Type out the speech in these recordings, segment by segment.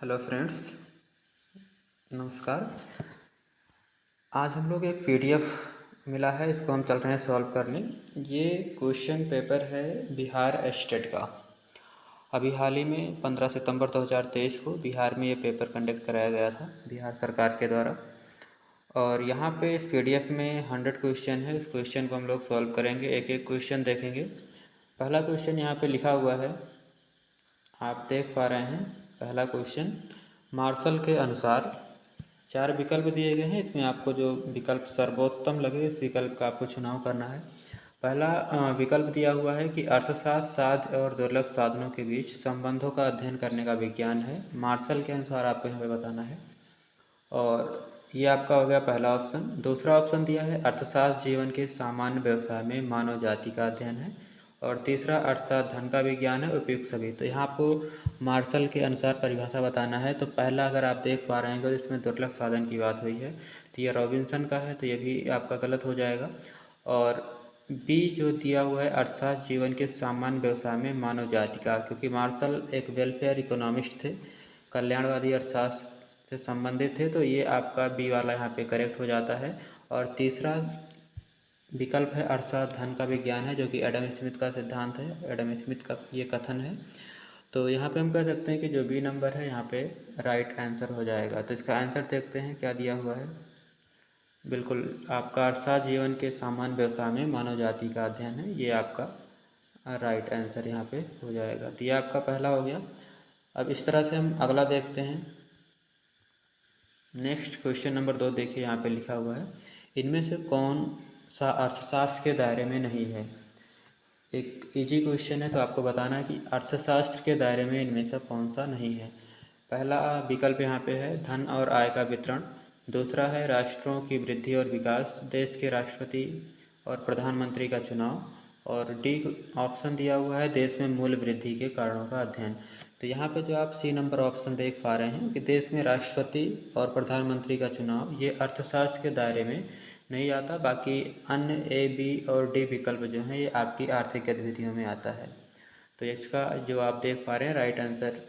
Hello friends, नमस्कार। आज हम लोग एक पीडीएफ मिला है, इसको हम चल रहे हैं सॉल्व करने। ये क्वेश्चन पेपर है बिहार स्टेट का। अभी हाल ही में 15 सितंबर 2023 को बिहार में ये पेपर कंडक्ट कराया गया था बिहार सरकार के द्वारा। और यहाँ पे इस पीडीएफ में 100 क्वेश्चन है। इस क्वेश्चन को हम लोग सॉल्व करेंगे, एक एक क्वेश्चन देखेंगे। पहला क्वेश्चन यहाँ पे लिखा हुआ है, आप देख पा रहे हैं। पहला क्वेश्चन, मार्शल के अनुसार 4 विकल्प दिए गए हैं। इसमें आपको जो विकल्प सर्वोत्तम लगे इस विकल्प का आपको चुनाव करना है। पहला विकल्प दिया हुआ है कि अर्थशास्त्र साध्य और दुर्लभ साधनों के बीच संबंधों का अध्ययन करने का विज्ञान है। मार्शल के अनुसार आपको यहाँ पे बताना है। और ये आपका हो गया पहला ऑप्शन। दूसरा ऑप्शन दिया है अर्थशास्त्र जीवन के सामान्य व्यवसाय में मानव जाति का अध्ययन है। और तीसरा अर्थशास्त्र धन का विज्ञान है, उपयुक्त सभी। तो यहाँ आपको मार्शल के अनुसार परिभाषा बताना है। तो पहला अगर आप देख पा रहे हैं तो इसमें दुर्लभ साधन की बात हुई है, तो ये रॉबिन्सन का है, तो ये भी आपका गलत हो जाएगा। और बी जो दिया हुआ है अर्थशास्त्र जीवन के सामान्य व्यवसाय में मानव जाति का, क्योंकि मार्शल एक वेलफेयर इकोनॉमिस्ट थे, कल्याणवादी अर्थशास्त्र से संबंधित थे, तो ये आपका बी वाला यहाँ पे करेक्ट हो जाता है। और तीसरा विकल्प है अर्थशास्त्र धन का विज्ञान है, जो कि एडम स्मिथ का सिद्धांत है, एडम स्मिथ का ये कथन है। तो यहाँ पे हम कह सकते हैं कि जो बी नंबर है यहाँ पे राइट आंसर हो जाएगा। तो इसका आंसर देखते हैं क्या दिया हुआ है। बिल्कुल आपका अर्थशास्त्र जीवन के सामान्य व्यवसाय में मानव जाति का अध्ययन है, ये आपका राइट आंसर यहाँ पे हो जाएगा। तो ये आपका पहला हो गया। अब इस तरह से हम अगला देखते हैं। नेक्स्ट क्वेश्चन नंबर 2 देखिए, यहाँ पे लिखा हुआ है, इनमें से कौन सा अर्थशास्त्र के दायरे में नहीं है। एक इजी क्वेश्चन है, तो आपको बताना है कि अर्थशास्त्र के दायरे में इनमें से कौन सा नहीं है। पहला विकल्प यहाँ पे है धन और आय का वितरण। दूसरा है राष्ट्रों की वृद्धि और विकास, देश के राष्ट्रपति और प्रधानमंत्री का चुनाव। और डी ऑप्शन दिया हुआ है देश में मूल्य वृद्धि के कारणों का अध्ययन। तो यहाँ पे जो आप सी नंबर ऑप्शन देख पा रहे हैं कि देश में राष्ट्रपति और प्रधानमंत्री का चुनाव, ये अर्थशास्त्र के दायरे में नहीं आता। बाकी अन्य ए, बी और डी विकल्प जो हैं ये आपकी आर्थिक गतिविधियों में आता है। तो इसका जो आप देख पा रहे हैं राइट आंसर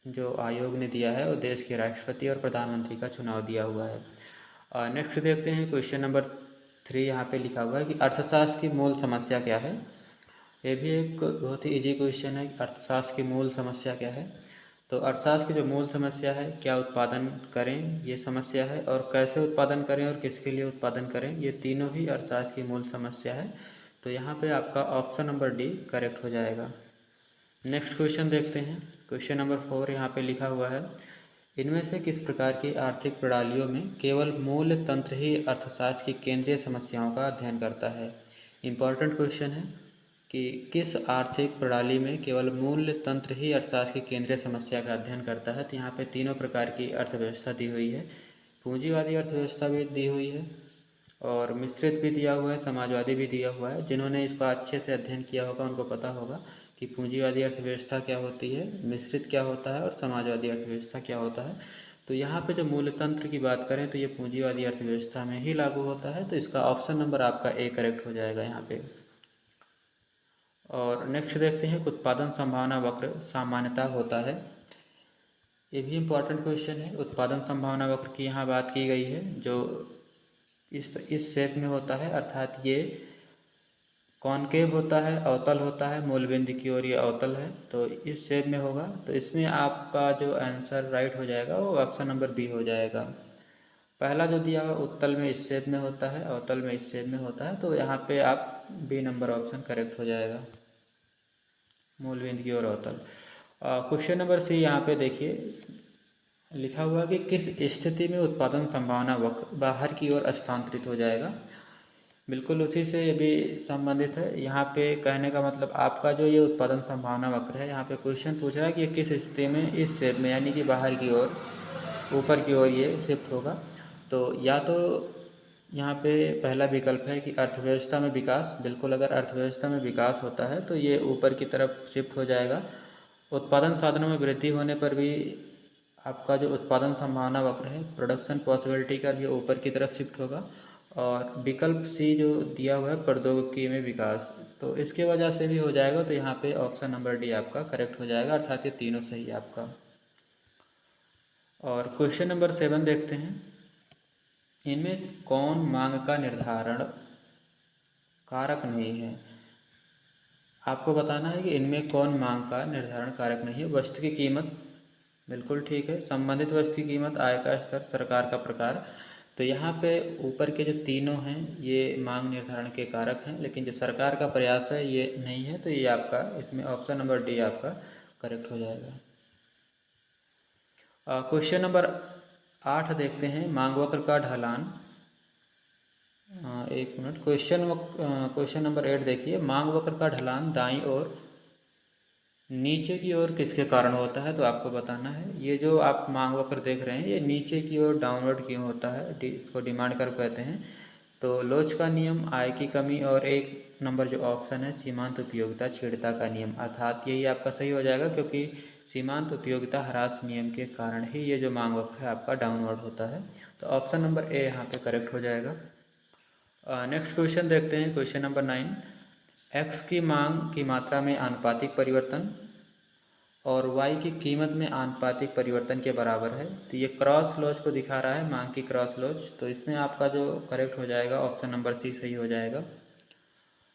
जो आयोग ने दिया है वो देश के राष्ट्रपति और प्रधानमंत्री का चुनाव दिया हुआ है। नेक्स्ट देखते हैं क्वेश्चन नंबर 3। यहाँ पे लिखा हुआ है कि अर्थशास्त्र की मूल समस्या क्या है। ये भी एक बहुत ही इजी क्वेश्चन है, अर्थशास्त्र की मूल समस्या क्या है। तो अर्थशास्त्र की जो मूल समस्या है, क्या उत्पादन करें, ये समस्या है, और कैसे उत्पादन करें और किसके लिए उत्पादन करें, ये तीनों ही अर्थशास्त्र की मूल समस्या है। तो यहाँ पे आपका ऑप्शन नंबर डी करेक्ट हो जाएगा। नेक्स्ट क्वेश्चन देखते हैं। क्वेश्चन नंबर 4 यहाँ पे लिखा हुआ है, इनमें से किस प्रकार की आर्थिक प्रणालियों में केवल मूल्य तंत्र ही अर्थशास्त्र की केंद्रीय समस्याओं का अध्ययन करता है। इम्पॉर्टेंट क्वेश्चन है कि किस आर्थिक प्रणाली में केवल मूल्य तंत्र ही अर्थशास्त्र की केंद्रीय समस्या का अध्ययन करता है। तो यहाँ पे तीनों प्रकार की अर्थव्यवस्था दी हुई है, पूंजीवादी अर्थव्यवस्था भी दी हुई है, और मिश्रित भी दिया हुआ है, समाजवादी भी दिया हुआ है। जिन्होंने इसका अच्छे से अध्ययन किया होगा उनको पता होगा कि पूंजीवादी अर्थव्यवस्था क्या होती है, मिश्रित क्या होता है और समाजवादी अर्थव्यवस्था क्या होता है। तो यहाँ पे जो मूल्यतंत्र की बात करें तो ये पूंजीवादी अर्थव्यवस्था में ही लागू होता है। तो इसका ऑप्शन नंबर आपका ए करेक्ट हो जाएगा यहाँ पे। और नेक्स्ट देखते हैं, उत्पादन संभावना वक्र सामान्यता होता है। ये भी इम्पॉर्टेंट क्वेश्चन है। उत्पादन संभावना वक्र की यहाँ बात की गई है, जो इस शेप में होता है, अर्थात ये कॉनकेव होता है, अवतल होता है, मूलबिंदु की ओर ये अवतल है, तो इस शेप में होगा। तो इसमें आपका जो आंसर राइट हो जाएगा वो ऑप्शन नंबर बी हो जाएगा। पहला जो दिया हुआ उत्तल में इस शेप में होता है, अवतल में इस शेप में होता है, तो यहाँ पे आप बी नंबर ऑप्शन करेक्ट हो जाएगा, मूलबिंदु की ओर अवतल। क्वेश्चन नंबर सी यहाँ पे देखिए, लिखा हुआ कि किस स्थिति में उत्पादन संभावना वक्र बाहर की ओर स्थानांतरित हो जाएगा। बिल्कुल उसी से ये भी संबंधित है। यहाँ पे कहने का मतलब आपका जो ये उत्पादन संभावना वक्र है, यहाँ पे क्वेश्चन पूछ रहा है कि ये किस स्थिति में इस शेप में, यानी कि बाहर की ओर, ऊपर की ओर ये शिफ्ट होगा। तो या तो यहाँ पे पहला विकल्प है कि अर्थव्यवस्था में विकास। बिल्कुल अगर अर्थव्यवस्था में विकास होता है तो ये ऊपर की तरफ शिफ्ट हो जाएगा। उत्पादन साधनों में वृद्धि होने पर भी आपका जो उत्पादन संभावना वक्र है, प्रोडक्शन पॉसिबिलिटी का, भी ऊपर की तरफ शिफ्ट होगा। और विकल्प सी जो दिया हुआ है प्रौद्योगिकी में विकास, तो इसके वजह से भी हो जाएगा। तो यहाँ पे ऑप्शन नंबर डी आपका करेक्ट हो जाएगा, अर्थात ये तीनों सही है आपका। और क्वेश्चन नंबर 7 देखते हैं, इनमें कौन मांग का निर्धारण कारक नहीं है। आपको बताना है कि इनमें कौन मांग का निर्धारण कारक नहीं है। वस्तु की कीमत बिल्कुल ठीक है, संबंधित वस्तु की कीमत, आय का स्तर, सरकार का प्रकार। तो यहाँ पे ऊपर के जो तीनों हैं ये मांग निर्धारण के कारक हैं, लेकिन जो सरकार का प्रयास है ये नहीं है। तो ये आपका इसमें ऑप्शन नंबर डी आपका करेक्ट हो जाएगा। क्वेश्चन नंबर 8 देखते हैं, मांग वक्र का ढलान। एक मिनट, क्वेश्चन नंबर 8 देखिए, मांग वक्र का ढलान दाईं ओर नीचे की ओर किसके कारण होता है। तो आपको बताना है, ये जो आप मांग वक्र देख रहे हैं ये नीचे की ओर डाउनवर्ड क्यों होता है, इसको डिमांड कर्व कहते हैं। तो लोच का नियम, आय की कमी, और एक नंबर जो ऑप्शन है सीमांत उपयोगिता छेड़ता का नियम, अर्थात यही आपका सही हो जाएगा, क्योंकि सीमांत उपयोगिता ह्रास नियम के कारण ही ये जो मांग वक्र है आपका डाउनवर्ड होता है। तो ऑप्शन नंबर ए यहाँ पे करेक्ट हो जाएगा। नेक्स्ट क्वेश्चन देखते हैं, क्वेश्चन नंबर 9, एक्स की मांग की मात्रा में आनुपातिक परिवर्तन और वाई की कीमत में आनुपातिक परिवर्तन के बराबर है। तो ये क्रॉस लॉज को दिखा रहा है, मांग की क्रॉस लॉज। तो इसमें आपका जो करेक्ट हो जाएगा ऑप्शन नंबर सी सही हो जाएगा।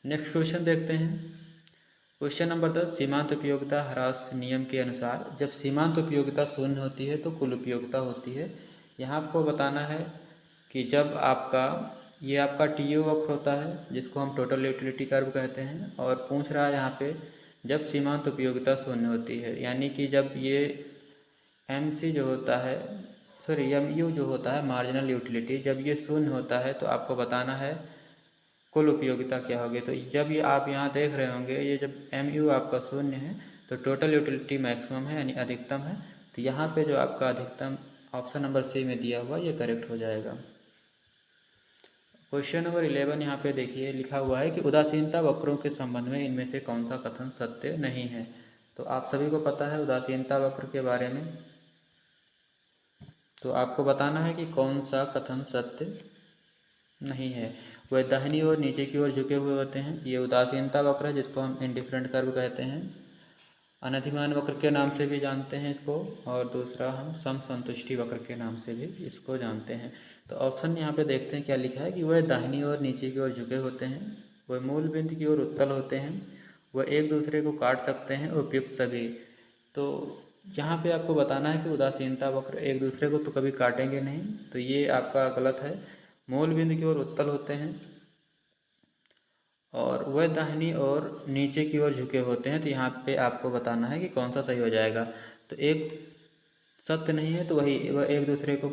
नेक्स्ट क्वेश्चन देखते हैं, क्वेश्चन नंबर 10, सीमांत उपयोगिता ह्रास नियम के अनुसार जब सीमांत उपयोगिता शून्य होती है तो कुल उपयोगिता होती है। यहाँ आपको बताना है कि जब आपका ये आपका टीयू वक्र होता है जिसको हम टोटल यूटिलिटी कर्व कहते हैं, और पूछ रहा है यहाँ पे जब सीमांत उपयोगिता शून्य होती है, यानी कि जब ये MC जो होता है, सॉरी MU जो होता है मार्जिनल यूटिलिटी, जब ये शून्य होता है तो आपको बताना है कुल उपयोगिता क्या होगी। तो जब ये आप यहाँ देख रहे होंगे, ये जब MU आपका शून्य है तो टोटल यूटिलिटी मैक्सिमम है यानी अधिकतम है। तो यहाँ पे जो आपका अधिकतम ऑप्शन नंबर सी में दिया हुआ ये करेक्ट हो जाएगा। क्वेश्चन नंबर 11 यहाँ पे देखिए लिखा हुआ है कि उदासीनता वक्रों के संबंध में इनमें से कौन सा कथन सत्य नहीं है। तो आप सभी को पता है उदासीनता वक्र के बारे में, तो आपको बताना है कि कौन सा कथन सत्य नहीं है। वह दाहिनी ओर नीचे की ओर झुके हुए होते हैं, ये उदासीनता वक्र है जिसको हम इंडिफरेंट कर्व कहते हैं। अनधिमान वक्र के नाम से भी जानते हैं इसको, और दूसरा हम समसंतुष्टि वक्र के नाम से भी इसको जानते हैं। तो ऑप्शन यहाँ पे देखते हैं क्या लिखा है कि वह दाहिनी ओर नीचे की ओर झुके होते हैं, वह मूल बिंदु की ओर उत्तल होते हैं, वह एक दूसरे को काट सकते हैं, उपयुक्त सभी। तो यहाँ पे आपको बताना है कि उदासीनता वक्र एक दूसरे को तो कभी काटेंगे नहीं, तो ये आपका गलत है। मूल बिंदु की ओर उत्तल होते हैं और वह दाहिनी और नीचे की ओर झुके होते हैं। तो यहाँ पे आपको बताना है कि कौन सा सही हो जाएगा। तो एक सत्य नहीं है तो वह एक दूसरे को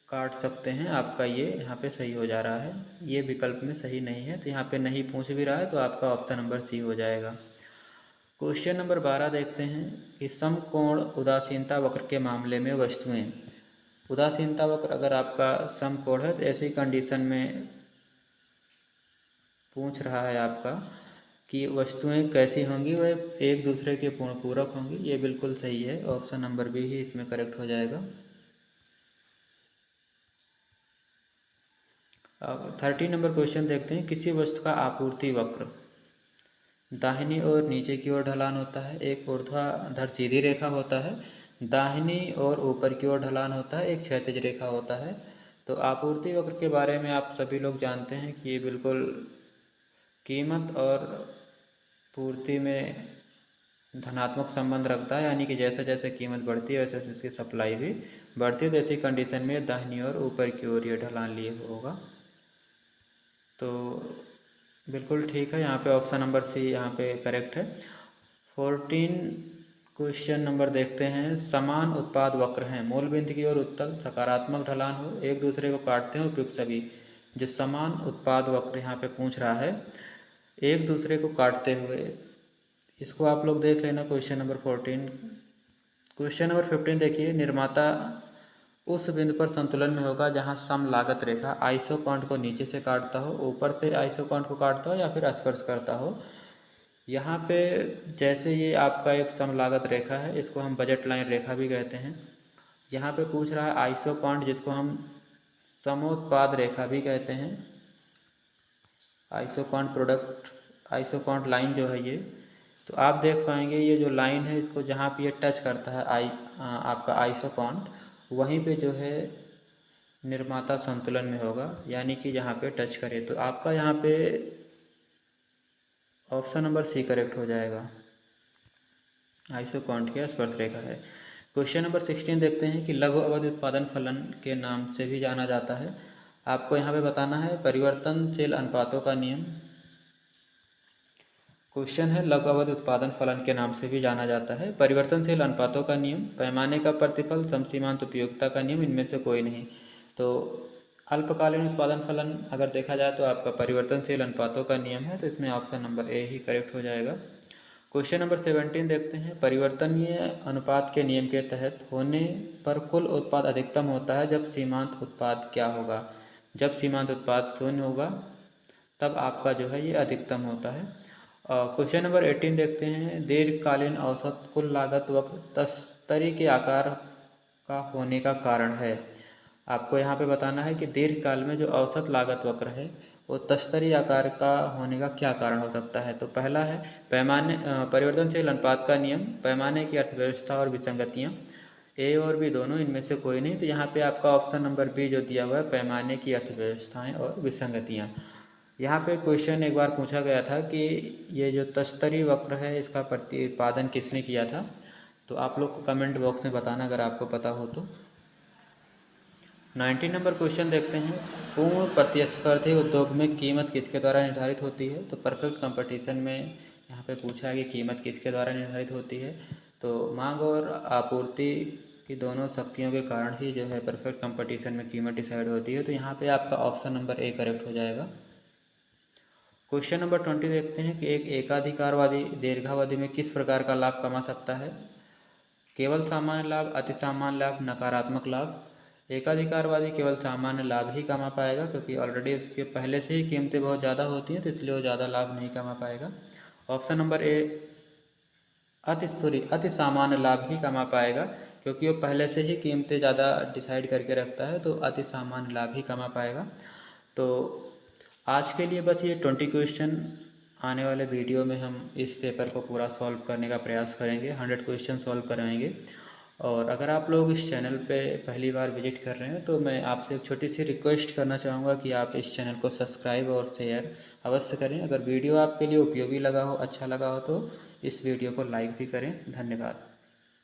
काट सकते हैं, आपका ये यहाँ पे सही हो जा रहा है, ये विकल्प में सही नहीं है। तो यहाँ पे नहीं पूछ भी रहा है तो आपका ऑप्शन नंबर सी हो जाएगा। क्वेश्चन नंबर 12 देखते हैं कि समकोण उदासीनता वक्र के मामले में वस्तुएं, उदासीनता वक्र अगर आपका समकोण है तो ऐसी कंडीशन में पूछ रहा है आपका कि वस्तुएं कैसी होंगी, वह एक दूसरे के पूर्ण पूरक होंगी। ये बिल्कुल सही है, ऑप्शन नंबर बी ही इसमें करेक्ट हो जाएगा। अब 13 नंबर क्वेश्चन देखते हैं, किसी वस्तु का आपूर्ति वक्र दाहिनी और नीचे की ओर ढलान होता है, एक ऊर्ध्वाधर सीधी रेखा होता है, दाहिनी और ऊपर की ओर ढलान होता है, एक क्षैतिज रेखा होता है। तो आपूर्ति वक्र के बारे में आप सभी लोग जानते हैं कि ये बिल्कुल कीमत और पूर्ति में धनात्मक संबंध रखता है, यानी कि जैसे जैसे कीमत बढ़ती है वैसे वैसे इसकी सप्लाई भी बढ़ती है। ऐसी कंडीशन में दाहिनी और ऊपर की ओर ये ढलान लिए होगा। तो बिल्कुल ठीक है, यहाँ पे ऑप्शन नंबर सी यहाँ पे करेक्ट है। 14 क्वेश्चन नंबर देखते हैं, समान उत्पाद वक्र हैं, मूल बिंदु की ओर उत्तल, सकारात्मक ढलान हो, एक दूसरे को काटते हैं, उपयुक्त सभी। जो समान उत्पाद वक्र यहाँ पे पूछ रहा है एक दूसरे को काटते हुए, इसको आप लोग देख लेना क्वेश्चन नंबर 14। क्वेश्चन नंबर 15 देखिए, निर्माता उस बिंदु पर संतुलन में होगा जहां सम लागत रेखा आइसोकॉन्ट को नीचे से काटता हो, ऊपर से आइसोकॉन्ट को काटता हो या फिर स्पर्श करता हो। यहाँ पे जैसे ये आपका एक सम लागत रेखा है, इसको हम बजट लाइन रेखा भी कहते हैं। यहाँ पे पूछ रहा है आइसोकॉन्ट जिसको हम समोत्पाद रेखा भी कहते हैं, आइसोकॉन्ट प्रोडक्ट, आइसोकॉन्ट लाइन जो है ये। तो आप देख पाएंगे ये जो लाइन है इसको जहाँ पे ये टच करता है आपका आइसोकॉन्ट, वहीं पे जो है निर्माता संतुलन में होगा, यानी कि यहाँ पे टच करे तो आपका यहाँ पे ऑप्शन नंबर सी करेक्ट हो जाएगा। आइसोकॉन्ट क्या स्पर्शरेखा है। क्वेश्चन नंबर 16 देखते हैं कि लघु अवधि उत्पादन फलन के नाम से भी जाना जाता है। आपको यहाँ पे बताना है परिवर्तनशील अनुपातों का नियम। क्वेश्चन है लघु अवधि उत्पादन फलन के नाम से भी जाना जाता है परिवर्तनशील अनुपातों का नियम, पैमाने का प्रतिफल, समसीमांत उपयोगिता का नियम, इनमें से कोई नहीं। तो अल्पकालीन उत्पादन फलन अगर देखा जाए तो आपका परिवर्तनशील अनुपातों का नियम है, तो इसमें option number A he correct हो जाएगा। क्वेश्चन नंबर 17 देखते हैं परिवर्तनीय अनुपात के नियम के तहत होने पर कुल उत्पाद अधिकतम होता है जब सीमांत उत्पाद क्या होगा। जब सीमांत उत्पाद 0 होगा तब आपका जो है ये अधिकतम होता है। क्वेश्चन नंबर 18 देखते हैं दीर्घकालीन औसत कुल लागत वक्र तस्तरी के आकार का होने का कारण है। आपको यहाँ पे बताना है कि दीर्घकाल में जो औसत लागत वक्र है वो तस्तरी आकार का होने का क्या कारण हो सकता है। तो पहला है पैमाने परिवर्तनशील अनुपात का नियम, पैमाने की अर्थव्यवस्था और विसंगतियाँ। ए और बी दोनों, इनमें से कोई नहीं। तो यहाँ पे आपका ऑप्शन नंबर बी जो दिया हुआ है पैमाने की अर्थव्यवस्थाएँ और विसंगतियाँ। यहाँ पे क्वेश्चन एक बार पूछा गया था कि ये जो तस्तरी वक्र है इसका प्रतिपादन किसने किया था। तो आप लोग को कमेंट बॉक्स में बताना अगर आपको पता हो तो। 19 नंबर क्वेश्चन देखते हैं पूर्ण प्रतिस्पर्धी उद्योग में कीमत किसके द्वारा निर्धारित होती है। तो परफेक्ट कंपटीशन में यहाँ पे पूछा है कि कीमत किसके द्वारा निर्धारित होती है। तो मांग और आपूर्ति की दोनों शक्तियों के कारण ही जो है परफेक्ट कंपटीशन में कीमत डिसाइड होती है। तो यहाँ पे आपका ऑप्शन नंबर ए करेक्ट हो जाएगा। क्वेश्चन नंबर 20 देखते हैं कि एक एकाधिकारवादी दीर्घावधि में किस प्रकार का लाभ कमा सकता है। केवल सामान्य लाभ, अति सामान्य लाभ, नकारात्मक लाभ। एकाधिकारवादी केवल सामान्य लाभ ही कमा पाएगा क्योंकि ऑलरेडी उसके पहले से ही कीमतें बहुत ज़्यादा होती हैं, तो इसलिए वो ज़्यादा लाभ नहीं कमा पाएगा। ऑप्शन नंबर ए अति सामान्य लाभ ही कमा पाएगा क्योंकि वो पहले से ही कीमतें ज़्यादा डिसाइड करके रखता है, तो अति सामान्य लाभ ही कमा पाएगा। तो आज के लिए बस ये 20 क्वेश्चन, आने वाले वीडियो में हम इस पेपर को पूरा सॉल्व करने का प्रयास करेंगे, 100 क्वेश्चन सॉल्व कराएंगे। और अगर आप लोग इस चैनल पे पहली बार विजिट कर रहे हैं तो मैं आपसे एक छोटी सी रिक्वेस्ट करना चाहूँगा कि आप इस चैनल को सब्सक्राइब और शेयर अवश्य करें। अगर वीडियो आपके लिए उपयोगी लगा हो, अच्छा लगा हो तो इस वीडियो को लाइक भी करें। धन्यवाद।